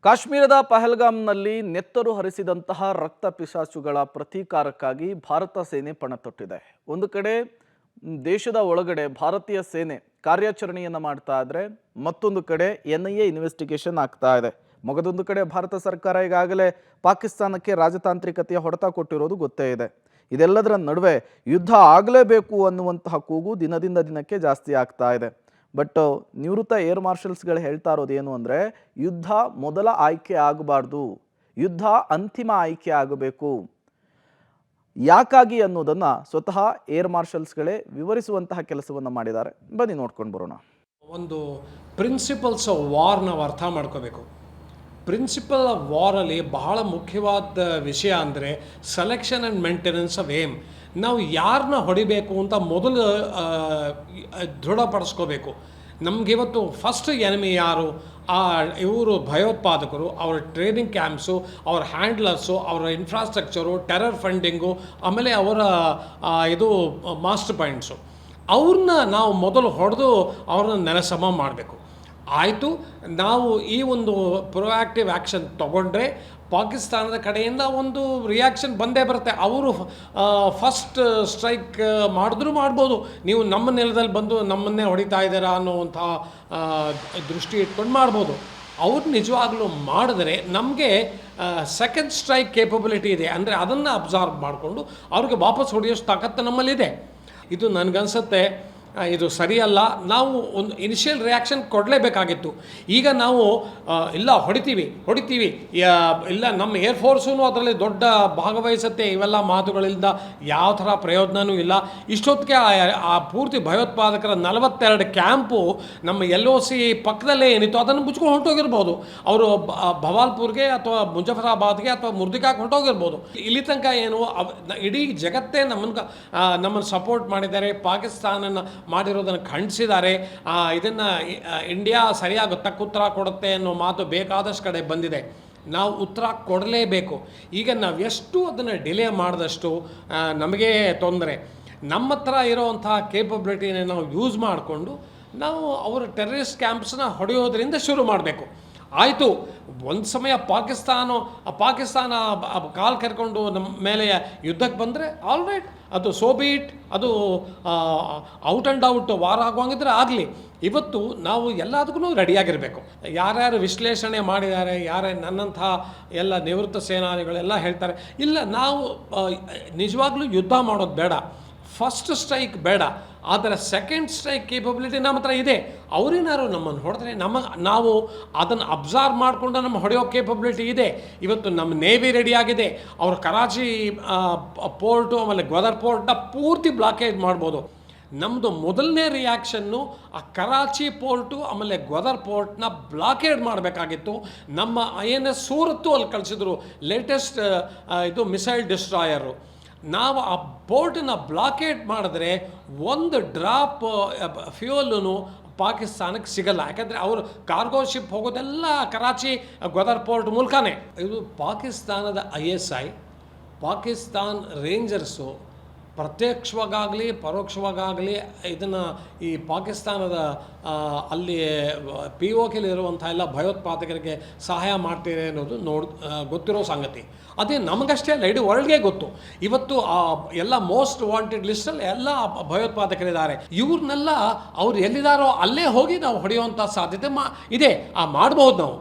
ಕಾಶ್ಮೀರದ ಪಹಲ್ಗಾಮ್ನಲ್ಲಿ ನೆತ್ತರು ಹರಿಸಿದಂತಹ ರಕ್ತ ಪಿಶಾಚುಗಳ ಪ್ರತೀಕಾರಕ್ಕಾಗಿ ಭಾರತ ಸೇನೆ ಪಣ ತೊಟ್ಟಿದೆ. ಒಂದು ಕಡೆ ದೇಶದ ಒಳಗಡೆ ಭಾರತೀಯ ಸೇನೆ ಕಾರ್ಯಾಚರಣೆಯನ್ನು ಮಾಡ್ತಾ ಇದ್ರೆ, ಮತ್ತೊಂದು ಕಡೆ ಎನ್ಐಎ ಇನ್ವೆಸ್ಟಿಗೇಷನ್ ಆಗ್ತಾ ಇದೆ. ಮಗದೊಂದು ಕಡೆ ಭಾರತ ಸರ್ಕಾರ ಈಗಾಗಲೇ ಪಾಕಿಸ್ತಾನಕ್ಕೆ ರಾಜತಾಂತ್ರಿಕತೆಯ ಹೊಡೆತ ಕೊಟ್ಟಿರೋದು ಗೊತ್ತೇ ಇದೆ. ಇದೆಲ್ಲದರ ನಡುವೆ ಯುದ್ಧ ಆಗಲೇಬೇಕು ಅನ್ನುವಂತಹ ಕೂಗು ದಿನದಿಂದ ದಿನಕ್ಕೆ ಜಾಸ್ತಿ ಆಗ್ತಾ ಇದೆ. ಬಟ್ ನಿವೃತ್ತ ಏರ್ ಮಾರ್ಷಲ್ಸ್ಗಳು ಹೇಳ್ತಾ ಇರೋದು ಏನು ಅಂದರೆ, ಯುದ್ಧ ಮೊದಲ ಆಯ್ಕೆ ಆಗಬಾರ್ದು, ಯುದ್ಧ ಅಂತಿಮ ಆಯ್ಕೆ ಆಗಬೇಕು. ಯಾಕಾಗಿ ಅನ್ನೋದನ್ನು ಸ್ವತಃ ಏರ್ ಮಾರ್ಷಲ್ಸ್ಗಳೇ ವಿವರಿಸುವಂತಹ ಕೆಲಸವನ್ನು ಮಾಡಿದ್ದಾರೆ. ಬನ್ನಿ ನೋಡ್ಕೊಂಡು ಬರೋಣ. ಒಂದು ಪ್ರಿನ್ಸಿಪಲ್ಸ್ ಆಫ್ ವಾರ್ ನಾವು ಅರ್ಥ ಮಾಡ್ಕೋಬೇಕು. ಪ್ರಿನ್ಸಿಪಲ್ ಆಫ್ ವಾರಲ್ಲಿ ಬಹಳ ಮುಖ್ಯವಾದ ವಿಷಯ ಅಂದರೆ selection and maintenance of aim. ನಾವು ಯಾರನ್ನ ಹೊಡಿಬೇಕು ಅಂತ ಮೊದಲು ದೃಢಪಡಿಸ್ಕೋಬೇಕು. ನಮಗಿವತ್ತು ಫಸ್ಟ್ ಎನಿಮಿ ಯಾರು? ಇವರು ಭಯೋತ್ಪಾದಕರು, ಅವರ ಟ್ರೈನಿಂಗ್ ಕ್ಯಾಂಪ್ಸು, ಅವರ ಹ್ಯಾಂಡ್ಲರ್ಸು, ಅವರ ಇನ್ಫ್ರಾಸ್ಟ್ರಕ್ಚರು, ಟೆರರ್ ಫಂಡಿಂಗು, ಆಮೇಲೆ ಅವರ ಇದು ಮಾಸ್ಟರ್ ಪಾಯಿಂಟ್ಸು. ಅವ್ರನ್ನ ನಾವು ಮೊದಲು ಹೊಡೆದು ಅವ್ರನ್ನ ನೆಲಸಮ ಮಾಡಬೇಕು. ಆಯಿತು, ನಾವು ಈ ಒಂದು ಪ್ರೊಆಕ್ಟಿವ್ ಆ್ಯಕ್ಷನ್ ತೊಗೊಂಡ್ರೆ ಪಾಕಿಸ್ತಾನದ ಕಡೆಯಿಂದ ಒಂದು ರಿಯಾಕ್ಷನ್ ಬಂದೇ ಬರುತ್ತೆ. ಅವರು ಫಸ್ಟ್ ಸ್ಟ್ರೈಕ್ ಮಾಡಿದ್ರೂ ಮಾಡ್ಬೋದು, ನೀವು ನಮ್ಮ ನೆಲದಲ್ಲಿ ಬಂದು ನಮ್ಮನ್ನೇ ಹೊಡಿತಾ ಇದ್ದೀರಾ ಅನ್ನೋವಂಥ ದೃಷ್ಟಿ ಇಟ್ಕೊಂಡು ಮಾಡ್ಬೋದು. ಅವ್ರು ನಿಜವಾಗ್ಲೂ ಮಾಡಿದ್ರೆ ನಮಗೆ ಸೆಕೆಂಡ್ ಸ್ಟ್ರೈಕ್ ಕೇಪಬಿಲಿಟಿ ಇದೆ. ಅಂದರೆ ಅದನ್ನು ಅಬ್ಸಾರ್ವ್ ಮಾಡಿಕೊಂಡು ಅವ್ರಿಗೆ ವಾಪಸ್ ಹೊಡೆಯೋಷ್ಟು ತಾಕತ್ತು ನಮ್ಮಲ್ಲಿದೆ. ಇದು ನನಗನ್ಸುತ್ತೆ ಇದು ಸರಿಯಲ್ಲ. ನಾವು ಒಂದು ಇನಿಷಿಯಲ್ ರಿಯಾಕ್ಷನ್ ಕೊಡಲೇಬೇಕಾಗಿತ್ತು. ಈಗ ನಾವು ಇಲ್ಲ ಹೊಡಿತೀವಿ ಇಲ್ಲ ನಮ್ಮ ಏರ್ಫೋರ್ಸೂ ಅದರಲ್ಲಿ ದೊಡ್ಡ ಭಾಗವಹಿಸುತ್ತೆ, ಇವೆಲ್ಲ ಮಾತುಗಳಿಂದ ಯಾವ ಥರ ಪ್ರಯೋಜನವೂ ಇಲ್ಲ. ಇಷ್ಟೊತ್ತಿಗೆ ಆ ಪೂರ್ತಿ ಭಯೋತ್ಪಾದಕರ 42 ಕ್ಯಾಂಪು ನಮ್ಮ LOC ಪಕ್ಕದಲ್ಲೇ ಏನಿತ್ತು ಅದನ್ನು ಮುಚ್ಕೊಂಡು ಹೊರಟೋಗಿರ್ಬೋದು. ಅವರು ಭವಾಲ್ಪುರ್ಗೆ ಅಥವಾ ಮುಜಫರಾಬಾದ್ಗೆ ಅಥವಾ ಮುರ್ದಿಕಾಗೆ ಹೊರಟೋಗಿರ್ಬೋದು. ಇಲ್ಲಿ ತನಕ ಏನು ಇಡೀ ಜಗತ್ತೇ ನಮ್ಮನ್ನು ಸಪೋರ್ಟ್ ಮಾಡಿದ್ದಾರೆ, ಪಾಕಿಸ್ತಾನನ ಮಾಡಿರೋದನ್ನು ಖಂಡಿಸಿದ್ದಾರೆ. ಇದನ್ನು ಇಂಡಿಯಾ ಸರಿಯಾಗಿ ತಕ್ಕುತ್ತರ ಕೊಡುತ್ತೆ ಅನ್ನೋ ಮಾತು ಬೇಕಾದಷ್ಟು ಕಡೆ ಬಂದಿದೆ. ನಾವು ಉತ್ತರ ಕೊಡಲೇಬೇಕು. ಈಗ ನಾವು ಎಷ್ಟು ಅದನ್ನು ಡಿಲೇ ಮಾಡಿದಷ್ಟು ನಮಗೆ ತೊಂದರೆ. ನಮ್ಮ ಹತ್ರ ಇರೋವಂಥ ಕೇಪಬಿಲಿಟಿನ ನಾವು ಯೂಸ್ ಮಾಡಿಕೊಂಡು ನಾವು ಅವರ ಟೆರರಿಸ್ಟ್ ಕ್ಯಾಂಪ್ಸ್ನ ಹೊಡೆಯೋದ್ರಿಂದ ಶುರು ಮಾಡಬೇಕು. ಆಯಿತು, ಒಂದು ಸಮಯ ಪಾಕಿಸ್ತಾನ ಕಾಲು ಕರ್ಕೊಂಡು ನಮ್ಮ ಮೇಲೆ ಯುದ್ಧಕ್ಕೆ ಬಂದರೆ ಆಲ್ ರೈಟ್, ಅದು ಸೋಬೀಟ್, ಅದು ಔಟ್ ಆ್ಯಂಡ್ ಔಟ್ ವಾರ ಆಗುವಂಗಿದ್ರೆ ಆಗಲಿ. ಇವತ್ತು ನಾವು ಎಲ್ಲದಕ್ಕೂ ರೆಡಿಯಾಗಿರಬೇಕು. ಯಾರ್ಯಾರು ವಿಶ್ಲೇಷಣೆ ಮಾಡಿದ್ದಾರೆ, ನನ್ನಂಥ ಎಲ್ಲ ನಿವೃತ್ತ ಸೇನಾನಿಗಳೆಲ್ಲ ಹೇಳ್ತಾರೆ, ಇಲ್ಲ ನಾವು ನಿಜವಾಗ್ಲೂ ಯುದ್ಧ ಮಾಡೋದು ಬೇಡ, ಫಸ್ಟ್ ಸ್ಟ್ರೈಕ್ ಬೇಡ, ಆದರೆ ಸೆಕೆಂಡ್ ಸ್ಟ್ರೈಕ್ ಕೇಪಬಿಲಿಟಿ ನಮ್ಮ ಹತ್ರ ಇದೆ. ಅವರೇನಾರು ನಮ್ಮನ್ನು ಹೊಡೆದ್ರೆ ನಾವು ಅದನ್ನು ಅಬ್ಸಾರ್ವ್ ಮಾಡಿಕೊಂಡು ನಮ್ಮ ಹೊಡೆಯೋ ಕೇಪಬಿಲಿಟಿ ಇದೆ. ಇವತ್ತು ನಮ್ಮ ನೇವಿ ರೆಡಿಯಾಗಿದೆ. ಅವರು ಕರಾಚಿ ಪೋರ್ಟು ಆಮೇಲೆ ಗ್ವದರ್ ಪೋರ್ಟ್ನ ಪೂರ್ತಿ ಬ್ಲಾಕೇಜ್ ಮಾಡ್ಬೋದು. ನಮ್ಮದು ಮೊದಲನೇ ರಿಯಾಕ್ಷನ್ನು ಆ ಕರಾಚಿ ಪೋರ್ಟು ಆಮೇಲೆ ಗ್ವದರ್ ಪೋರ್ಟ್ನ ಬ್ಲಾಕೇಡ್ ಮಾಡಬೇಕಾಗಿತ್ತು. ನಮ್ಮ INS ಸೂರತ್ತು ಅಲ್ಲಿ ಕಳಿಸಿದ್ರು ಲೇಟೆಸ್ಟ್ ಇದು ಮಿಸೈಲ್ ಡಿಸ್ಟ್ರಾಯರು. ನಾವು ಆ ಪೋರ್ಟನ್ನು ಬ್ಲಾಕೇಡ್ ಮಾಡಿದ್ರೆ ಒಂದು ಡ್ರಾಪ್ ಫ್ಯೂಯಲ್ಲೂ ಪಾಕಿಸ್ತಾನಕ್ಕೆ ಸಿಗಲ್ಲ. ಯಾಕಂದರೆ ಅವರು ಕಾರ್ಗೋ ಶಿಪ್ ಹೋಗೋದೆಲ್ಲ ಕರಾಚಿ ಗ್ವದರ್ ಪೋರ್ಟ್ ಮೂಲಕನೇ. ಇದು ಪಾಕಿಸ್ತಾನದ ISI, ಪಾಕಿಸ್ತಾನ್ ರೇಂಜರ್ಸು ಪ್ರತ್ಯಕ್ಷವಾಗಲಿ ಪರೋಕ್ಷವಾಗಲಿ ಇದನ್ನು ಈ ಪಾಕಿಸ್ತಾನದ ಅಲ್ಲಿ POKಲಿರುವಂಥ ಎಲ್ಲ ಭಯೋತ್ಪಾದಕರಿಗೆ ಸಹಾಯ ಮಾಡ್ತೀರಿ ಅನ್ನೋದು ಗೊತ್ತಿರೋ ಸಂಗತಿ. ಅದೇ ನಮಗಷ್ಟೇ ಅಲ್ಲ, ಇಡೀ ವರ್ಲ್ಡ್ಗೆ ಗೊತ್ತು. ಇವತ್ತು ಎಲ್ಲ ಮೋಸ್ಟ್ ವಾಂಟೆಡ್ ಲಿಸ್ಟಲ್ಲಿ ಎಲ್ಲ ಭಯೋತ್ಪಾದಕರಿದ್ದಾರೆ. ಇವ್ರನ್ನೆಲ್ಲ ಅವ್ರು ಎಲ್ಲಿದ್ದಾರೋ ಅಲ್ಲೇ ಹೋಗಿ ನಾವು ಹೊಡೆಯುವಂಥ ಸಾಧ್ಯತೆ ಇದೆ. ಮಾಡ್ಬೋದು ನಾವು.